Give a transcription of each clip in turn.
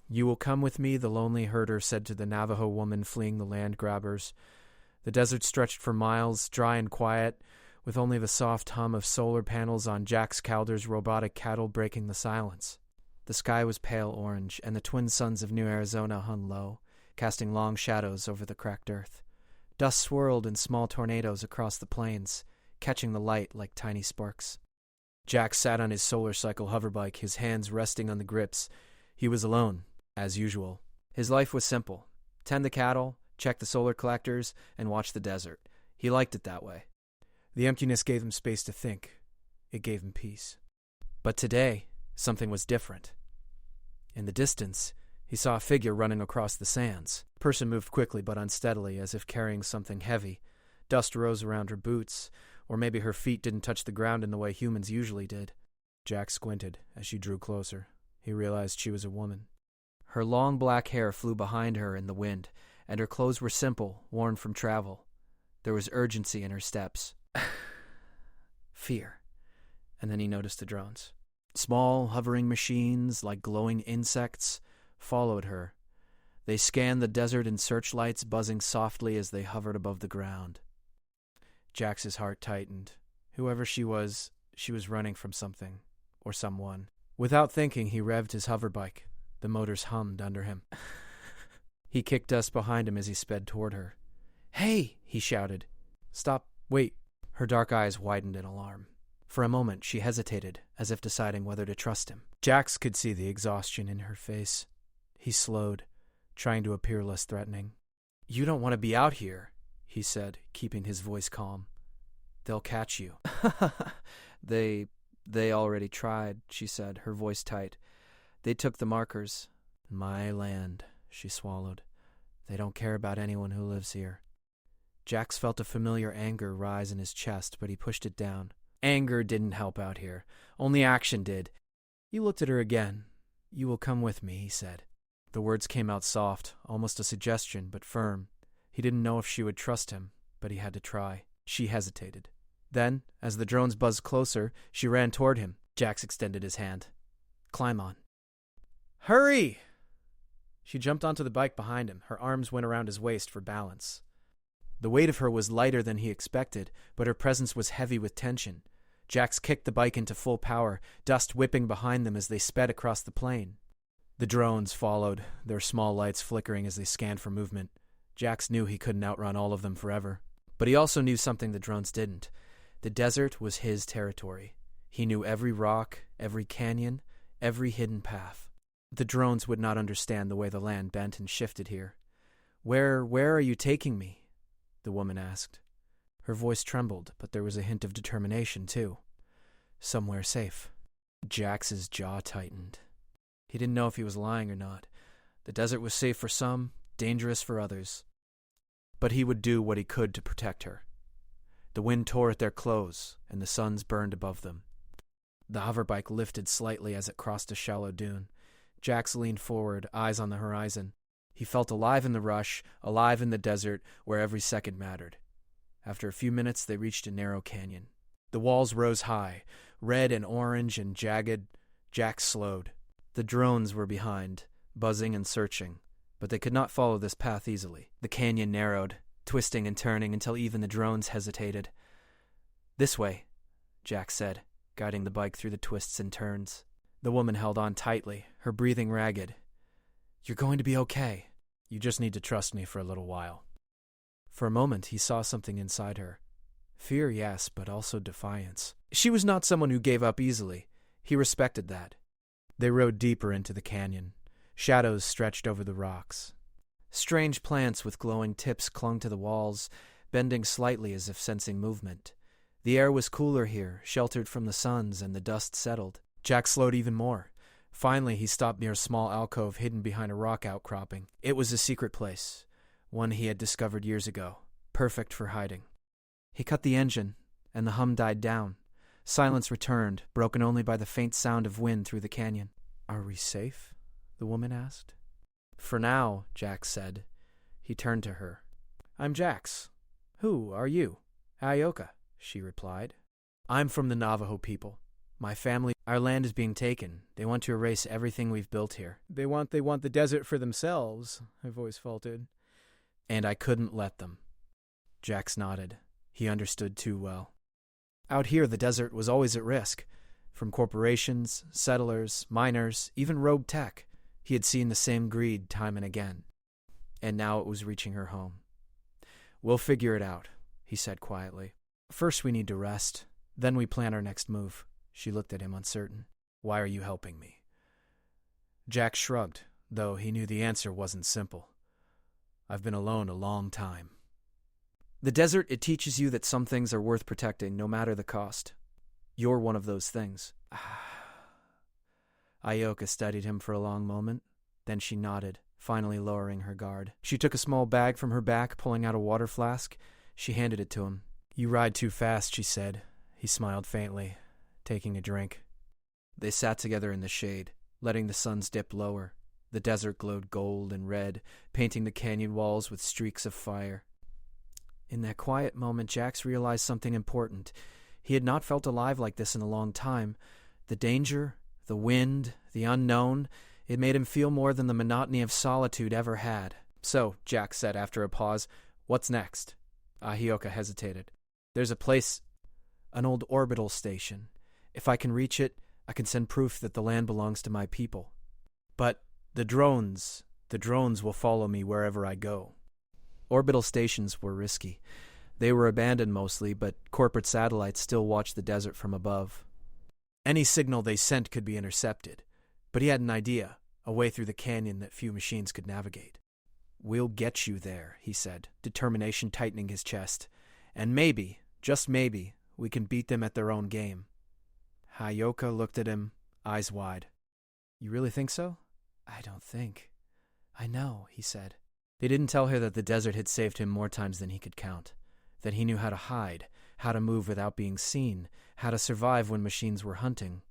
"You will come with me," the lonely herder said to the Navajo woman fleeing the land grabbers. The desert stretched for miles, dry and quiet, with only the soft hum of solar panels on Jax Calder's robotic cattle breaking the silence. The sky was pale orange, and the twin suns of New Arizona hung low, casting long shadows over the cracked earth. Dust swirled in small tornadoes across the plains, catching the light like tiny sparks. Jack sat on his solar cycle hoverbike, his hands resting on the grips. He was alone, as usual. His life was simple. Tend the cattle, check the solar collectors, and watch the desert. He liked it that way. The emptiness gave him space to think. It gave him peace. But today, something was different. In the distance, he saw a figure running across the sands. The person moved quickly but unsteadily, as if carrying something heavy. Dust rose around her boots, or maybe her feet didn't touch the ground in the way humans usually did. Jack squinted as she drew closer. He realized she was a woman. Her long black hair flew behind her in the wind, and her clothes were simple, worn from travel. There was urgency in her steps. Fear. And then he noticed the drones. Small, hovering machines, like glowing insects, followed her. They scanned the desert in searchlights, buzzing softly as they hovered above the ground. Jax's heart tightened. Whoever she was running from something, or someone. Without thinking, he revved his hoverbike. The motors hummed under him. He kicked dust behind him as he sped toward her. "Hey!" he shouted. "Stop. Wait." Her dark eyes widened in alarm. For a moment, she hesitated, as if deciding whether to trust him. Jax could see the exhaustion in her face. He slowed, trying to appear less threatening. "You don't want to be out here," he said, keeping his voice calm. "They'll catch you." They already tried, she said, her voice tight. "They took the markers." "My land," she swallowed. "They don't care about anyone who lives here." Jax felt a familiar anger rise in his chest, but he pushed it down. Anger didn't help out here. Only action did. He looked at her again. "You will come with me," he said. The words came out soft, almost a suggestion, but firm. He didn't know if she would trust him, but he had to try. She hesitated. Then, as the drones buzzed closer, she ran toward him. Jax extended his hand. "Climb on." "Hurry!" She jumped onto the bike behind him. Her arms went around his waist for balance. The weight of her was lighter than he expected, but her presence was heavy with tension. Jax kicked the bike into full power, dust whipping behind them as they sped across the plain. The drones followed, their small lights flickering as they scanned for movement. Jax knew he couldn't outrun all of them forever. But he also knew something the drones didn't. The desert was his territory. He knew every rock, every canyon, every hidden path. The drones would not understand the way the land bent and shifted here. Where are you taking me?" the woman asked. Her voice trembled, but there was a hint of determination, too. "Somewhere safe." Jax's jaw tightened. He didn't know if he was lying or not. The desert was safe for some, dangerous for others. But he would do what he could to protect her. The wind tore at their clothes, and the suns burned above them. The hoverbike lifted slightly as it crossed a shallow dune. Jax leaned forward, eyes on the horizon. He felt alive in the rush, alive in the desert, where every second mattered. After a few minutes, they reached a narrow canyon. The walls rose high, red and orange and jagged. Jax slowed. The drones were behind, buzzing and searching, but they could not follow this path easily. The canyon narrowed, twisting and turning until even the drones hesitated. "This way," Jax said, guiding the bike through the twists and turns. The woman held on tightly, her breathing ragged. "You're going to be okay. You just need to trust me for a little while." For a moment, he saw something inside her. Fear, yes, but also defiance. She was not someone who gave up easily. He respected that. They rode deeper into the canyon. Shadows stretched over the rocks. Strange plants with glowing tips clung to the walls, bending slightly as if sensing movement. The air was cooler here, sheltered from the suns, and the dust settled. Jack slowed even more. Finally, he stopped near a small alcove hidden behind a rock outcropping. It was a secret place, one he had discovered years ago, perfect for hiding. He cut the engine, and the hum died down. Silence returned, broken only by the faint sound of wind through the canyon. "Are we safe?" the woman asked. "For now," Jax said. He turned to her. "I'm Jax. Who are you?" "Ayoka," she replied. "I'm from the Navajo people. My family, our land is being taken. They want to erase everything we've built here. They want the desert for themselves, her voice faltered. And I couldn't let them. Jax nodded. He understood too well. Out here, the desert was always at risk. From corporations, settlers, miners, even rogue tech, he had seen the same greed time and again. And now it was reaching her home. We'll figure it out, he said quietly. First we need to rest. Then we plan our next move. She looked at him uncertain. Why are you helping me? Jack shrugged, though he knew the answer wasn't simple. I've been alone a long time. The desert, it teaches you that some things are worth protecting, no matter the cost. You're one of those things. Ioka studied him for a long moment. Then she nodded, finally lowering her guard. She took a small bag from her back, pulling out a water flask. She handed it to him. You ride too fast, she said. He smiled faintly, taking a drink. They sat together in the shade, letting the suns dip lower. The desert glowed gold and red, painting the canyon walls with streaks of fire. In that quiet moment, Jax realized something important. He had not felt alive like this in a long time. The danger, the wind, the unknown, it made him feel more than the monotony of solitude ever had. So, Jax said after a pause, what's next? Ahioka hesitated. There's a place, an old orbital station. If I can reach it, I can send proof that the land belongs to my people. But the drones will follow me wherever I go. Orbital stations were risky. They were abandoned mostly, but corporate satellites still watched the desert from above. Any signal they sent could be intercepted, but he had an idea, a way through the canyon that few machines could navigate. We'll get you there, he said, determination tightening his chest. And maybe, just maybe, we can beat them at their own game. Hayoka looked at him, eyes wide. You really think so? I don't think. I know, he said. They didn't tell her that the desert had saved him more times than he could count, that he knew how to hide, how to move without being seen, how to survive when machines were hunting.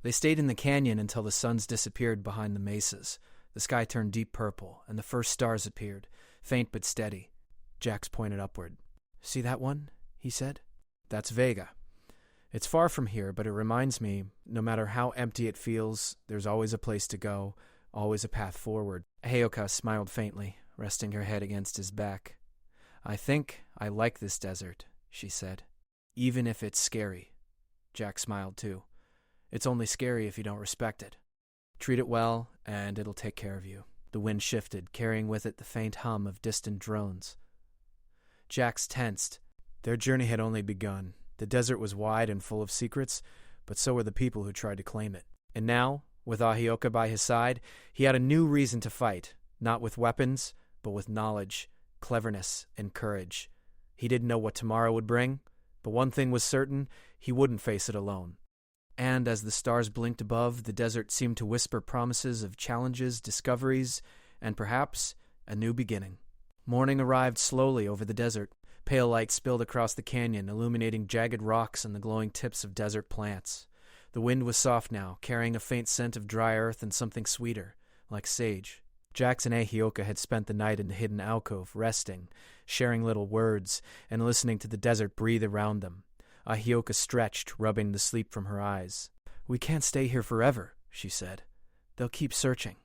They stayed in the canyon until the suns disappeared behind the mesas. The sky turned deep purple, and the first stars appeared, faint but steady. Jax pointed upward. See that one? He said. That's Vega. It's far from here, but it reminds me, no matter how empty it feels, there's always a place to go, always a path forward. Hayoka smiled faintly, resting her head against his back. I think I like this desert, she said. Even if it's scary. Jack smiled too. It's only scary if you don't respect it. Treat it well, and it'll take care of you. The wind shifted, carrying with it the faint hum of distant drones. Jax tensed. Their journey had only begun. The desert was wide and full of secrets, but so were the people who tried to claim it. And now, with Ahioka by his side, he had a new reason to fight, not with weapons, but with knowledge, cleverness, and courage. He didn't know what tomorrow would bring, but one thing was certain, he wouldn't face it alone. And as the stars blinked above, the desert seemed to whisper promises of challenges, discoveries, and perhaps a new beginning. Morning arrived slowly over the desert. Pale light spilled across the canyon, illuminating jagged rocks and the glowing tips of desert plants. The wind was soft now, carrying a faint scent of dry earth and something sweeter, like sage. Jax and Ahioka had spent the night in the hidden alcove, resting, sharing little words, and listening to the desert breathe around them. Ahioka stretched, rubbing the sleep from her eyes. We can't stay here forever, she said. They'll keep searching.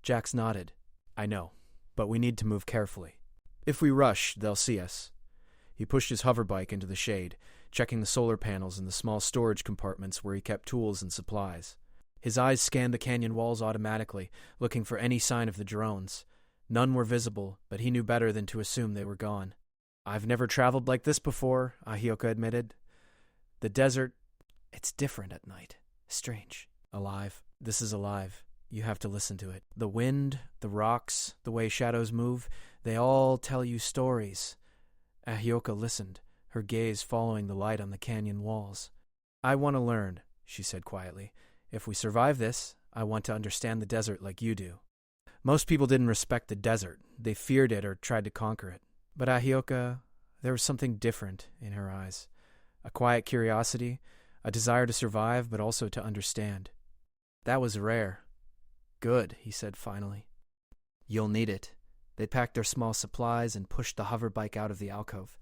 Jax nodded. I know, but we need to move carefully. If we rush, they'll see us. He pushed his hoverbike into the shade, checking the solar panels and the small storage compartments where he kept tools and supplies. His eyes scanned the canyon walls automatically, looking for any sign of the drones. None were visible, but he knew better than to assume they were gone. I've never traveled like this before, Ahioka admitted. The desert, it's different at night. Strange. Alive. This is alive. You have to listen to it. The wind, the rocks, the way shadows move, they all tell you stories. Ahioka listened, her gaze following the light on the canyon walls. I want to learn, she said quietly. If we survive this, I want to understand the desert like you do. Most people didn't respect the desert. They feared it or tried to conquer it. But Ahioka, there was something different in her eyes. A quiet curiosity, a desire to survive but also to understand. That was rare. Good, he said finally. You'll need it. They packed their small supplies and pushed the hoverbike out of the alcove.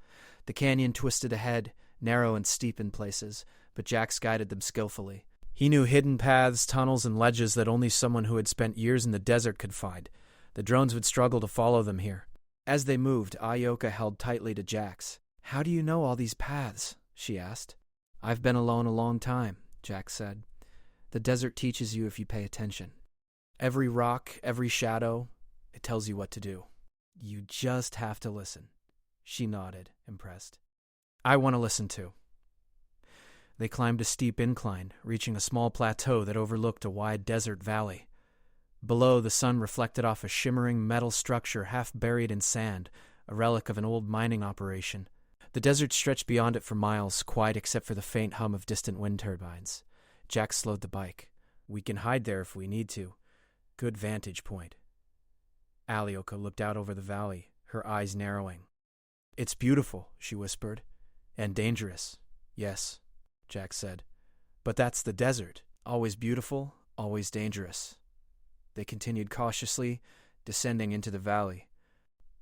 The canyon twisted ahead, narrow and steep in places, but Jax guided them skillfully. He knew hidden paths, tunnels, and ledges that only someone who had spent years in the desert could find. The drones would struggle to follow them here. As they moved, Ayoka held tightly to Jax. "How do you know all these paths?" she asked. "I've been alone a long time," Jax said. "The desert teaches you if you pay attention. Every rock, every shadow, it tells you what to do. You just have to listen." She nodded, impressed. "I want to listen too." They climbed a steep incline, reaching a small plateau that overlooked a wide desert valley. Below, the sun reflected off a shimmering metal structure half buried in sand, a relic of an old mining operation. The desert stretched beyond it for miles, quiet except for the faint hum of distant wind turbines. Jax slowed the bike. "We can hide there if we need to. Good vantage point." Alyosha looked out over the valley, her eyes narrowing. "It's beautiful," she whispered. "And dangerous." "Yes," Jax said. "But that's the desert. Always beautiful, always dangerous." They continued cautiously, descending into the valley.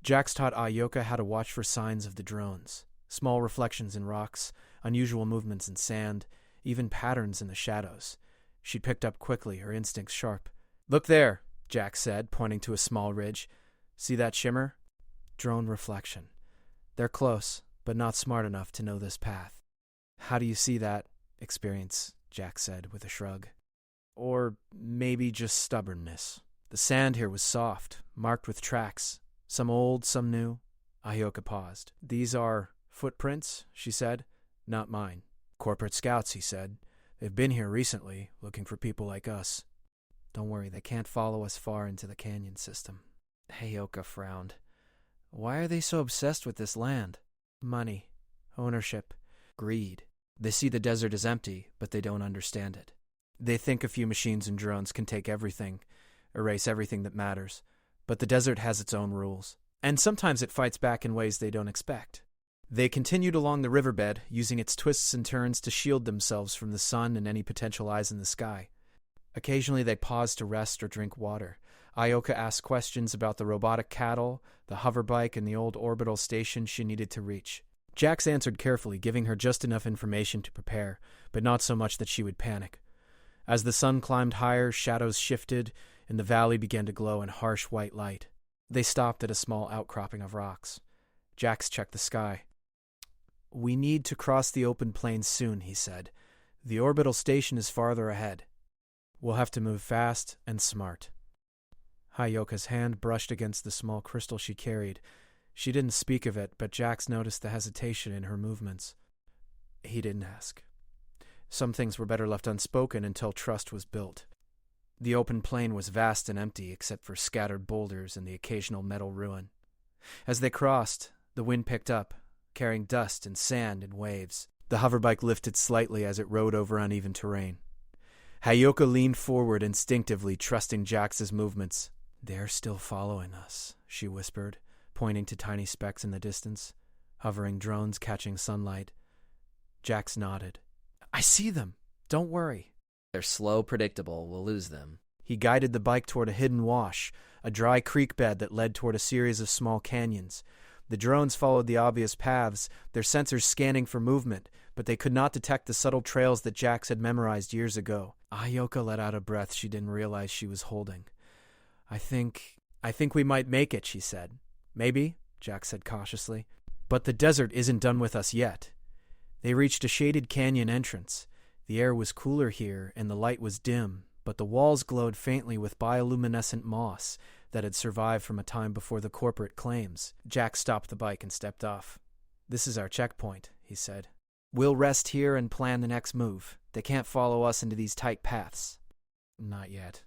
Jax taught Ayoka how to watch for signs of the drones. Small reflections in rocks, unusual movements in sand, even patterns in the shadows. She picked up quickly, her instincts sharp. "Look there," Jax said, pointing to a small ridge. "See that shimmer?" Drone reflection. "They're close, but not smart enough to know this path." "How do you see that experience?" Jax said with a shrug. "Or maybe just stubbornness." The sand here was soft, marked with tracks, some old, some new. Ayoka paused. "These are footprints," she said. "Not mine." "Corporate scouts," he said. "They've been here recently, looking for people like us." "Don't worry, they can't follow us far into the canyon system." Ayoka frowned. "Why are they so obsessed with this land?" "Money, ownership, greed. They see the desert as empty, but they don't understand it. They think a few machines and drones can take everything, erase everything that matters. But the desert has its own rules. And sometimes it fights back in ways they don't expect." They continued along the riverbed, using its twists and turns to shield themselves from the sun and any potential eyes in the sky. Occasionally they paused to rest or drink water. Ayoka asked questions about the robotic cattle, the hoverbike, and the old orbital station she needed to reach. Jax answered carefully, giving her just enough information to prepare, but not so much that she would panic. As the sun climbed higher, shadows shifted, and the valley began to glow in harsh white light. They stopped at a small outcropping of rocks. Jax checked the sky. "We need to cross the open plains soon," he said. "The orbital station is farther ahead. We'll have to move fast and smart." Ayoka's hand brushed against the small crystal she carried. She didn't speak of it, but Jax noticed the hesitation in her movements. He didn't ask. Some things were better left unspoken until trust was built. The open plain was vast and empty except for scattered boulders and the occasional metal ruin. As they crossed, the wind picked up, carrying dust and sand and waves. The hoverbike lifted slightly as it rode over uneven terrain. Ayoka leaned forward instinctively, trusting Jax's movements. "They're still following us," she whispered, pointing to tiny specks in the distance, hovering drones catching sunlight. Jax nodded. "I see them. Don't worry." "They're slow, predictable. We'll lose them." He guided the bike toward a hidden wash, a dry creek bed that led toward a series of small canyons. The drones followed the obvious paths, their sensors scanning for movement, but they could not detect the subtle trails that Jax had memorized years ago. Ayoka let out a breath she didn't realize she was holding. I think we might make it," she said. "Maybe," Jax said cautiously. "But the desert isn't done with us yet." They reached a shaded canyon entrance. The air was cooler here, and the light was dim, but the walls glowed faintly with bioluminescent moss that had survived from a time before the corporate claims. Jax stopped the bike and stepped off. "This is our checkpoint," he said. "We'll rest here and plan the next move. They can't follow us into these tight paths." "Not yet."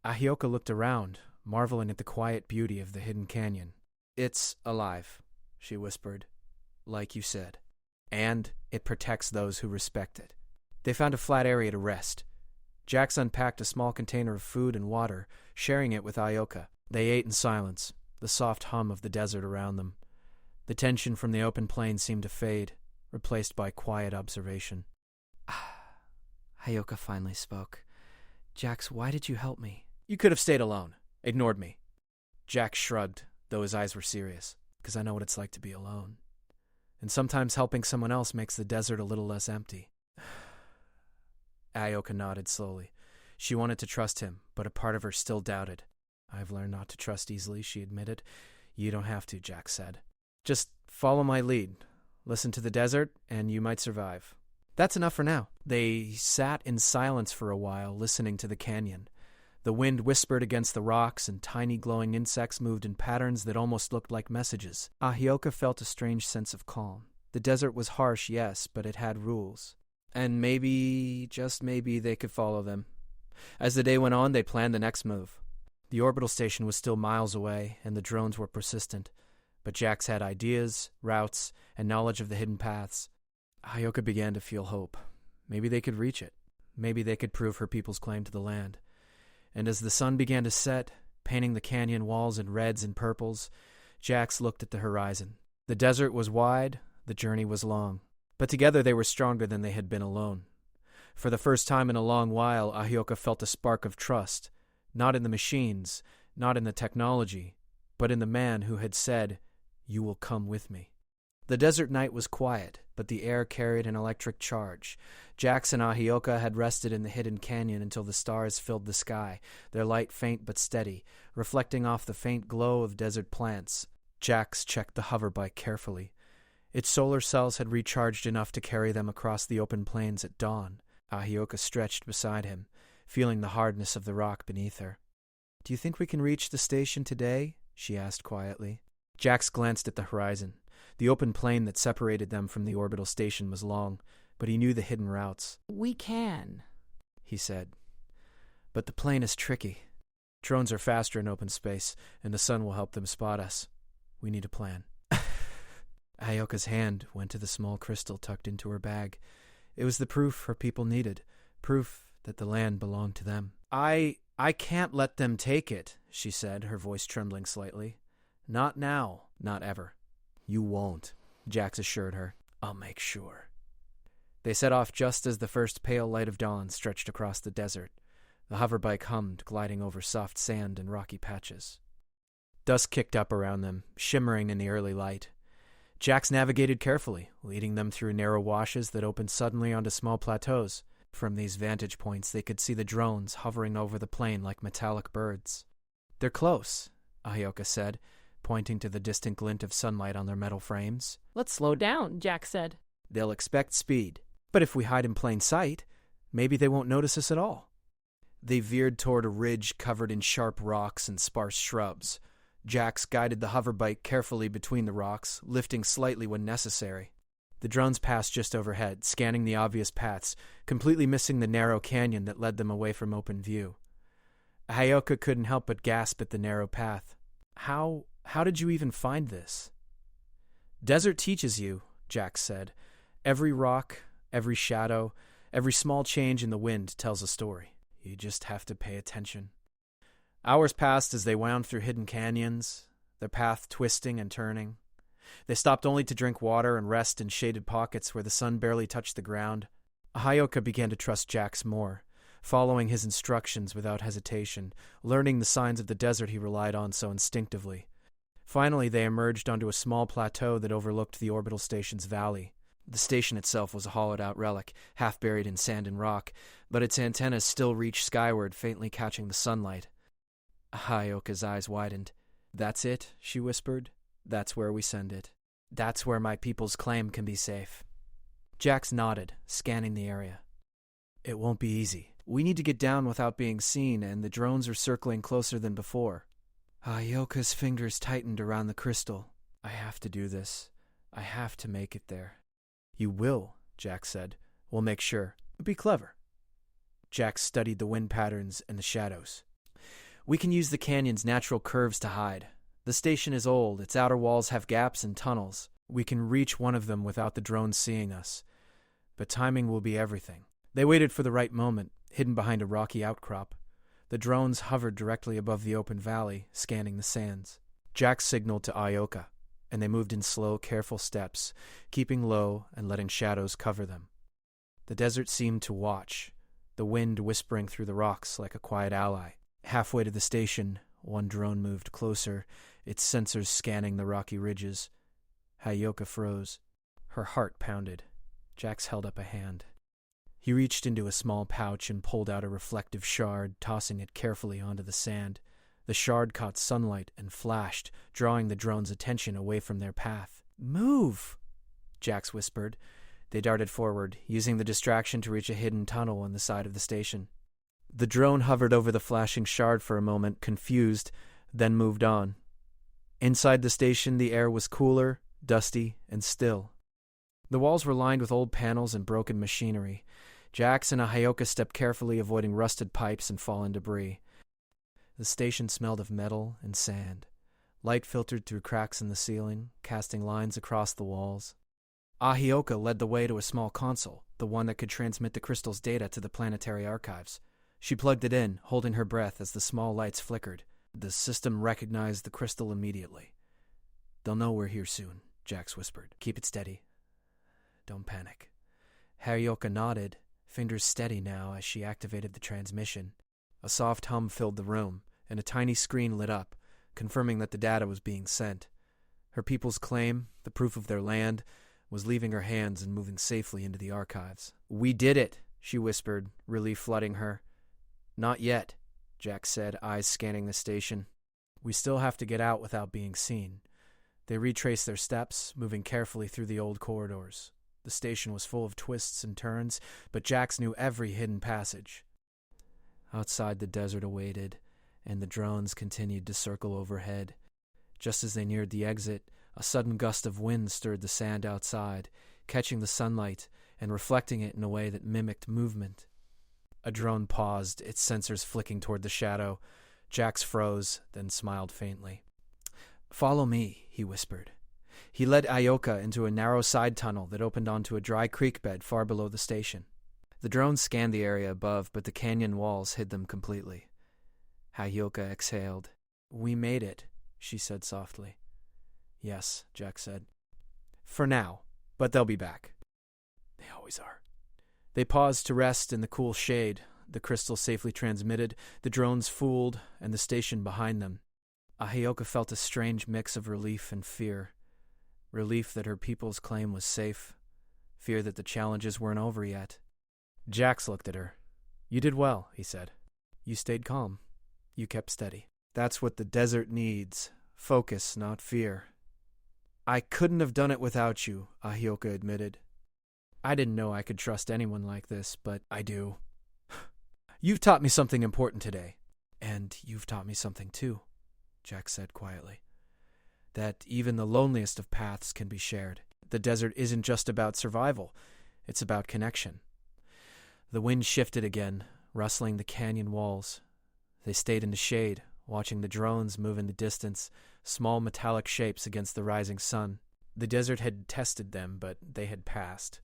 Ayoka looked around, marveling at the quiet beauty of the hidden canyon. "It's alive," she whispered, "like you said. And it protects those who respect it." They found a flat area to rest. Jax unpacked a small container of food and water, sharing it with Ayoka. They ate in silence, the soft hum of the desert around them. The tension from the open plain seemed to fade, replaced by quiet observation. Ayoka finally spoke. "Jax, why did you help me?" "You could have stayed alone, ignored me." Jax shrugged, though his eyes were serious. "Because I know what it's like to be alone." and sometimes helping someone else makes the desert a little less empty. Ioka nodded slowly. She wanted to trust him, but a part of her still doubted. I've learned not to trust easily, she admitted. You don't have to, Jack said. Just follow my lead. Listen to the desert, and you might survive. That's enough for now. They sat in silence for a while, listening to the canyon. The wind whispered against the rocks, and tiny glowing insects moved in patterns that almost looked like messages. Ahioka felt a strange sense of calm. The desert was harsh, yes, but it had rules. And maybe, just maybe, they could follow them. As the day went on, they planned the next move. The orbital station was still miles away, and the drones were persistent. But Jax had ideas, routes, and knowledge of the hidden paths. Ahioka began to feel hope. Maybe they could reach it. Maybe they could prove her people's claim to the land. And as the sun began to set, painting the canyon walls in reds and purples, Jax looked at the horizon. The desert was wide, the journey was long. But together they were stronger than they had been alone. For the first time in a long while, Ahioka felt a spark of trust, not in the machines, not in the technology, but in the man who had said, "You will come with me." The desert night was quiet, but the air carried an electric charge. Jax and Ahioka had rested in the hidden canyon until the stars filled the sky, their light faint but steady, reflecting off the faint glow of desert plants. Jax checked the hoverbike carefully. Its solar cells had recharged enough to carry them across the open plains at dawn. Ahioka stretched beside him, feeling the hardness of the rock beneath her. "Do you think we can reach the station today?" she asked quietly. Jax glanced at the horizon. The open plain that separated them from the orbital station was long, but he knew the hidden routes. "We can," he said. "But the plain is tricky. Drones are faster in open space, and the sun will help them spot us. We need a plan." Ahioka's hand went to the small crystal tucked into her bag. It was the proof her people needed, proof that the land belonged to them. I can't let them take it," she said, her voice trembling slightly. "Not now, not ever." "You won't," Jax assured her. "I'll make sure." They set off just as the first pale light of dawn stretched across the desert. The hoverbike hummed, gliding over soft sand and rocky patches. Dusk kicked up around them, shimmering in the early light. Jax navigated carefully, leading them through narrow washes that opened suddenly onto small plateaus. From these vantage points, they could see the drones hovering over the plain like metallic birds. "They're close," Ahioka said, pointing to the distant glint of sunlight on their metal frames. "Let's slow down," Jack said. "They'll expect speed. But if we hide in plain sight, maybe they won't notice us at all." They veered toward a ridge covered in sharp rocks and sparse shrubs. Jax guided the hoverbike carefully between the rocks, lifting slightly when necessary. The drones passed just overhead, scanning the obvious paths, completely missing the narrow canyon that led them away from open view. Ahioka couldn't help but gasp at the narrow path. How did you even find this?" "Desert teaches you," Jax said. "Every rock, every shadow, every small change in the wind tells a story. You just have to pay attention." Hours passed as they wound through hidden canyons, their path twisting and turning. They stopped only to drink water and rest in shaded pockets where the sun barely touched the ground. Ahioka began to trust Jax more, following his instructions without hesitation, learning the signs of the desert he relied on so instinctively. Finally, they emerged onto a small plateau that overlooked the orbital station's valley. The station itself was a hollowed-out relic, half buried in sand and rock, but its antennas still reached skyward, faintly catching the sunlight. Ahioka's eyes widened. "That's it," she whispered. "That's where we send it. That's where my people's claim can be safe." Jax nodded, scanning the area. "It won't be easy. We need to get down without being seen, and the drones are circling closer than before." Ahioka's fingers tightened around the crystal. "I have to do this. I have to make it there." "You will," Jax said. "We'll make sure. Be clever." Jax studied the wind patterns and the shadows. "We can use the canyon's natural curves to hide. The station is old, its outer walls have gaps and tunnels. We can reach one of them without the drones seeing us. But timing will be everything." They waited for the right moment, hidden behind a rocky outcrop. The drones hovered directly above the open valley, scanning the sands. Jax signaled to Ahioka, and they moved in slow, careful steps, keeping low and letting shadows cover them. The desert seemed to watch, the wind whispering through the rocks like a quiet ally. Halfway to the station, one drone moved closer, its sensors scanning the rocky ridges. Ahioka froze. Her heart pounded. Jax held up a hand. He reached into a small pouch and pulled out a reflective shard, tossing it carefully onto the sand. The shard caught sunlight and flashed, drawing the drone's attention away from their path. "Move!" Jax whispered. They darted forward, using the distraction to reach a hidden tunnel on the side of the station. The drone hovered over the flashing shard for a moment, confused, then moved on. Inside the station, the air was cooler, dusty, and still. The walls were lined with old panels and broken machinery. Jax and Ahioka stepped carefully, avoiding rusted pipes and fallen debris. The station smelled of metal and sand. Light filtered through cracks in the ceiling, casting lines across the walls. Ahioka led the way to a small console, the one that could transmit the crystal's data to the planetary archives. She plugged it in, holding her breath as the small lights flickered. The system recognized the crystal immediately. "They'll know we're here soon," Jax whispered. "Keep it steady. Don't panic." Ahioka nodded, fingers steady now as she activated the transmission. A soft hum filled the room, and a tiny screen lit up, confirming that the data was being sent. Her people's claim, the proof of their land, was leaving her hands and moving safely into the archives. "We did it," she whispered, relief flooding her. "Not yet," Jax said, eyes scanning the station. "We still have to get out without being seen." They retraced their steps, moving carefully through the old corridors. The station was full of twists and turns, but Jax knew every hidden passage. Outside, the desert awaited, and the drones continued to circle overhead. Just as they neared the exit, a sudden gust of wind stirred the sand outside, catching the sunlight and reflecting it in a way that mimicked movement. A drone paused, its sensors flicking toward the shadow. Jax froze, then smiled faintly. "Follow me," he whispered. He led Ahioka into a narrow side tunnel that opened onto a dry creek bed far below the station. The drone scanned the area above, but the canyon walls hid them completely. Ahioka exhaled. "We made it," she said softly. "Yes," Jack said. "For now, but they'll be back." "They always are." They paused to rest in the cool shade, the crystal safely transmitted, the drones fooled, and the station behind them. Ahioka felt a strange mix of relief and fear. Relief that her people's claim was safe, fear that the challenges weren't over yet. Jax looked at her. "You did well," he said. "You stayed calm. You kept steady. That's what the desert needs. Focus, not fear." "I couldn't have done it without you," Ahioka admitted. "I didn't know I could trust anyone like this, but I do." "You've taught me something important today." "And you've taught me something too," Jack said quietly. "That even the loneliest of paths can be shared. The desert isn't just about survival. It's about connection." The wind shifted again, rustling the canyon walls. They stayed in the shade, watching the drones move in the distance, small metallic shapes against the rising sun. The desert had tested them, but they had passed.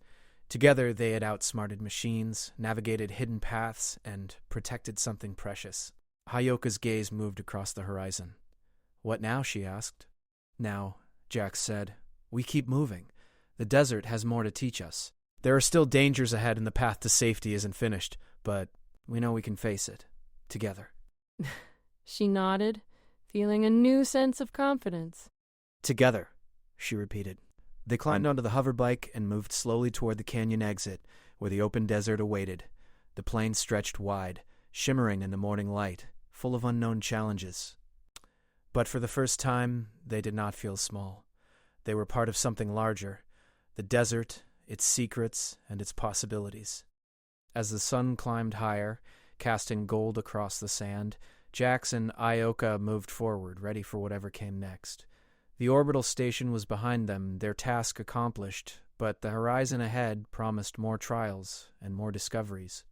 Together they had outsmarted machines, navigated hidden paths, and protected something precious. Ahioka's gaze moved across the horizon. "What now?" she asked. "Now," Jax said, "we keep moving. The desert has more to teach us. There are still dangers ahead and the path to safety isn't finished, but we know we can face it. Together." She nodded, feeling a new sense of confidence. "Together," she repeated. They climbed onto the hoverbike and moved slowly toward the canyon exit, where the open desert awaited. The plain stretched wide, shimmering in the morning light, full of unknown challenges. But for the first time, they did not feel small. They were part of something larger, the desert, its secrets, and its possibilities. As the sun climbed higher, casting gold across the sand, Jax and Ahioka moved forward, ready for whatever came next. The orbital station was behind them, their task accomplished, but the horizon ahead promised more trials and more discoveries.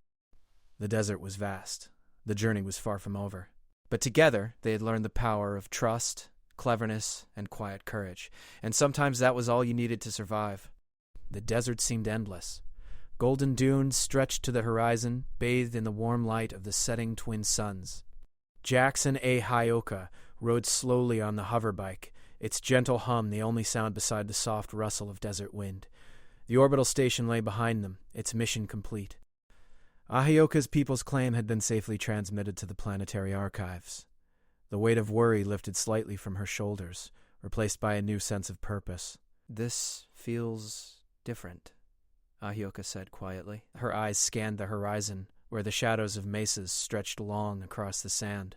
The desert was vast. The journey was far from over. But together, they had learned the power of trust, cleverness, and quiet courage, and sometimes that was all you needed to survive. The desert seemed endless. Golden dunes stretched to the horizon, bathed in the warm light of the setting twin suns. Jax and Ahioka rode slowly on the hoverbike, its gentle hum the only sound beside the soft rustle of desert wind. The orbital station lay behind them, its mission complete. Ahioka's people's claim had been safely transmitted to the planetary archives. The weight of worry lifted slightly from her shoulders, replaced by a new sense of purpose. "This feels different, Ahioka said quietly. Her eyes scanned the horizon, where the shadows of mesas stretched long across the sand.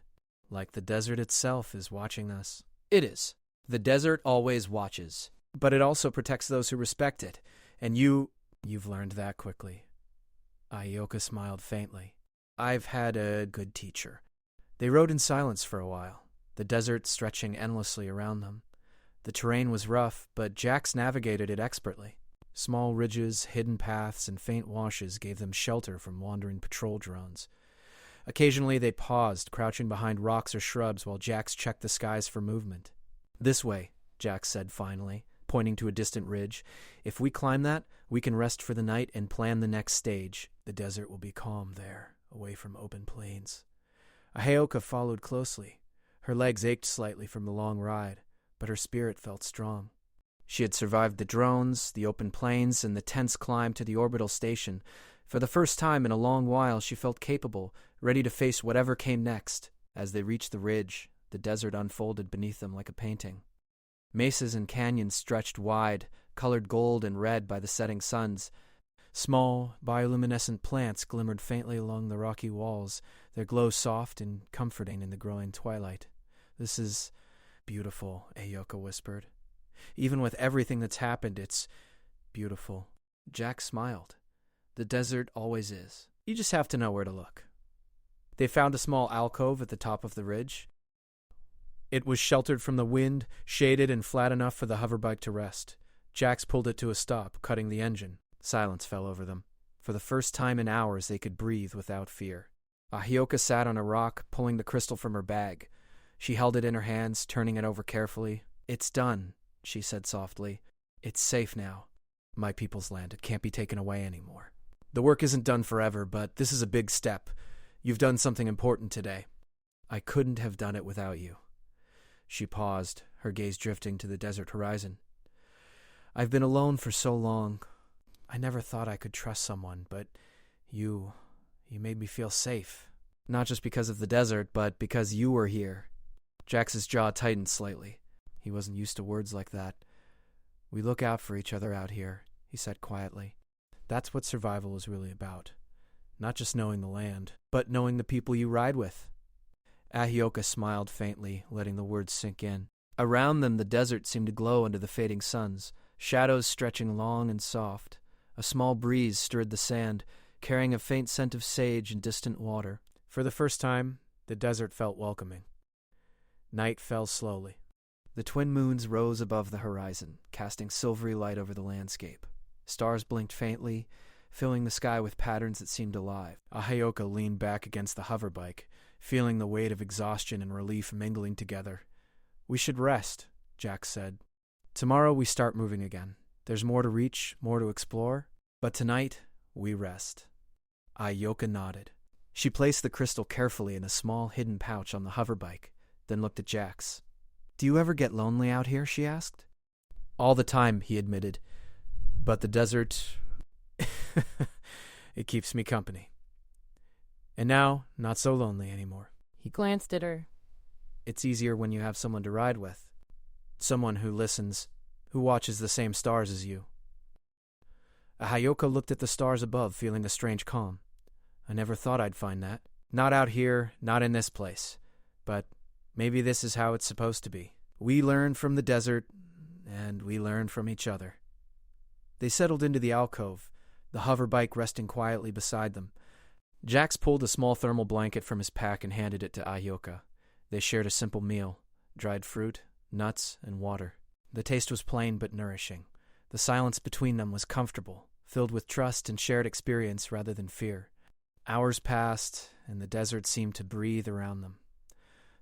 Like the desert itself is watching us. It is. The desert always watches. But it also protects those who respect it. And you've learned that quickly. Ahioka smiled faintly. I've had a good teacher. They rode in silence for a while, the desert stretching endlessly around them. The terrain was rough, but Jax navigated it expertly. Small ridges, hidden paths, and faint washes gave them shelter from wandering patrol drones. Occasionally they paused, crouching behind rocks or shrubs while Jax checked the skies for movement. This way, Jax said finally, pointing to a distant ridge. If we climb that, we can rest for the night and plan the next stage. The desert will be calm there, away from open plains. Ahioka followed closely. Her legs ached slightly from the long ride, but her spirit felt strong. She had survived the drones, the open plains, and the tense climb to the orbital station. For the first time in a long while, she felt capable, ready to face whatever came next. As they reached the ridge, the desert unfolded beneath them like a painting. Mesas and canyons stretched wide, colored gold and red by the setting suns. Small, bioluminescent plants glimmered faintly along the rocky walls, their glow soft and comforting in the growing twilight. This is beautiful, Ahioka whispered. Even with everything that's happened, it's beautiful. Jax smiled. The desert always is. You just have to know where to look. They found a small alcove at the top of the ridge. It was sheltered from the wind, shaded and flat enough for the hoverbike to rest. Jax pulled it to a stop, cutting the engine. Silence fell over them. For the first time in hours, they could breathe without fear. Ahioka sat on a rock, pulling the crystal from her bag. She held it in her hands, turning it over carefully. It's done, she said softly. It's safe now. My people's land. It can't be taken away anymore. The work isn't done forever, but this is a big step. You've done something important today. I couldn't have done it without you. She paused, her gaze drifting to the desert horizon. I've been alone for so long. I never thought I could trust someone, but you made me feel safe. Not just because of the desert, but because you were here. Jax's jaw tightened slightly. He wasn't used to words like that. We look out for each other out here, he said quietly. That's what survival is really about. Not just knowing the land, but knowing the people you ride with. Ahioka smiled faintly, letting the words sink in. Around them, the desert seemed to glow under the fading suns, shadows stretching long and soft. A small breeze stirred the sand, carrying a faint scent of sage and distant water. For the first time, the desert felt welcoming. Night fell slowly. The twin moons rose above the horizon, casting silvery light over the landscape. Stars blinked faintly, filling the sky with patterns that seemed alive. Ahioka leaned back against the hoverbike, feeling the weight of exhaustion and relief mingling together. We should rest, Jax said. Tomorrow we start moving again. There's more to reach, more to explore, but tonight we rest. Ahioka nodded. She placed the crystal carefully in a small hidden pouch on the hoverbike, then looked at Jax. Do you ever get lonely out here? She asked. All the time, he admitted. But the desert, it keeps me company. And now, not so lonely anymore. He glanced at her. It's easier when you have someone to ride with. Someone who listens, who watches the same stars as you. Ahioka looked at the stars above, feeling a strange calm. I never thought I'd find that. Not out here, not in this place. But maybe this is how it's supposed to be. We learn from the desert, and we learn from each other. They settled into the alcove, the hoverbike resting quietly beside them. Jax pulled a small thermal blanket from his pack and handed it to Ahioka. They shared a simple meal, dried fruit, nuts, and water. The taste was plain but nourishing. The silence between them was comfortable, filled with trust and shared experience rather than fear. Hours passed, and the desert seemed to breathe around them.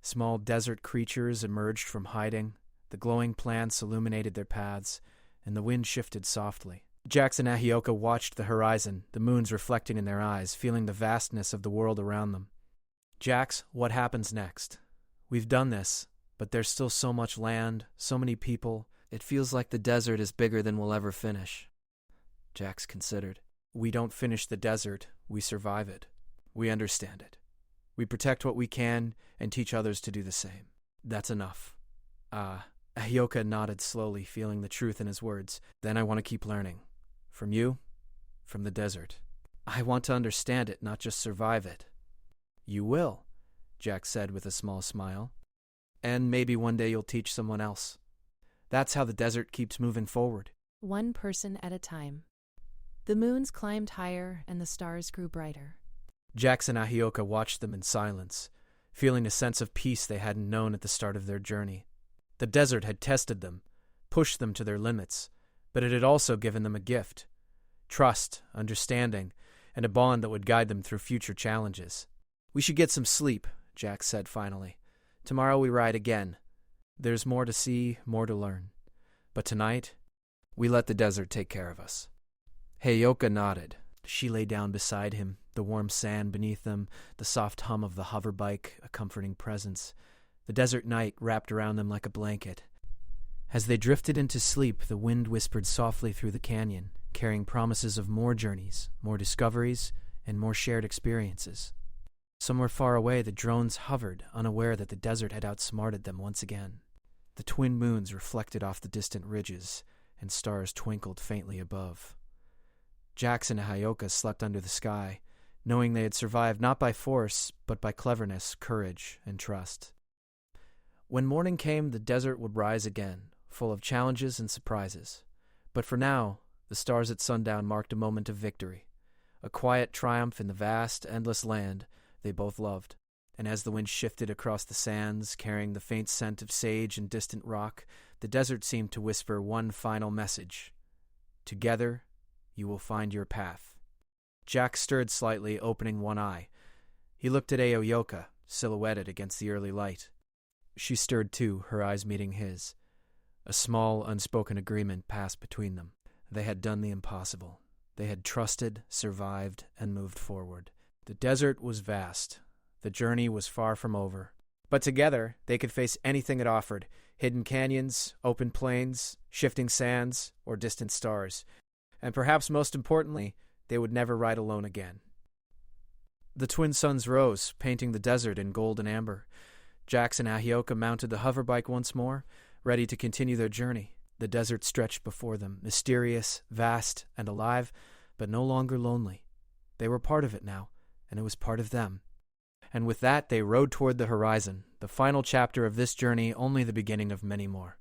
Small desert creatures emerged from hiding, the glowing plants illuminated their paths, and the wind shifted softly. Jax and Ahioka watched the horizon, the moons reflecting in their eyes, feeling the vastness of the world around them. Jax, what happens next? We've done this, but there's still so much land, so many people. It feels like the desert is bigger than we'll ever finish. Jax considered. We don't finish the desert, we survive it. We understand it. We protect what we can and teach others to do the same. That's enough. Ahioka nodded slowly, feeling the truth in his words. Then I want to keep learning. From you, from the desert. I want to understand it, not just survive it. You will, Jack said with a small smile. And maybe one day you'll teach someone else. That's how the desert keeps moving forward. One person at a time. The moons climbed higher and the stars grew brighter. Jax and Ahioka watched them in silence, feeling a sense of peace they hadn't known at the start of their journey. The desert had tested them, pushed them to their limits, but it had also given them a gift: trust, understanding, and a bond that would guide them through future challenges. We should get some sleep, Jack said finally. Tomorrow we ride again. There's more to see, more to learn. But tonight, we let the desert take care of us. Ahioka nodded. She lay down beside him, the warm sand beneath them, the soft hum of the hoverbike, a comforting presence. The desert night wrapped around them like a blanket. As they drifted into sleep, the wind whispered softly through the canyon, carrying promises of more journeys, more discoveries, and more shared experiences. Somewhere far away, the drones hovered, unaware that the desert had outsmarted them once again. The twin moons reflected off the distant ridges, and stars twinkled faintly above. Jax and Ahioka slept under the sky, knowing they had survived not by force, but by cleverness, courage, and trust. When morning came, the desert would rise again, full of challenges and surprises. But for now, the stars at sundown marked a moment of victory, a quiet triumph in the vast, endless land they both loved. And as the wind shifted across the sands, carrying the faint scent of sage and distant rock, the desert seemed to whisper one final message: together, you will find your path. Jack stirred slightly, opening one eye. He looked at Ahioka, silhouetted against the early light. She stirred too, her eyes meeting his. A small, unspoken agreement passed between them. They had done the impossible. They had trusted, survived, and moved forward. The desert was vast. The journey was far from over. But together, they could face anything it offered: hidden canyons, open plains, shifting sands, or distant stars. And perhaps most importantly, they would never ride alone again. The twin suns rose, painting the desert in gold and amber. Jax and Ahioka mounted the hoverbike once more, ready to continue their journey. The desert stretched before them, mysterious, vast, and alive, but no longer lonely. They were part of it now, and it was part of them. And with that, they rode toward the horizon, the final chapter of this journey, only the beginning of many more.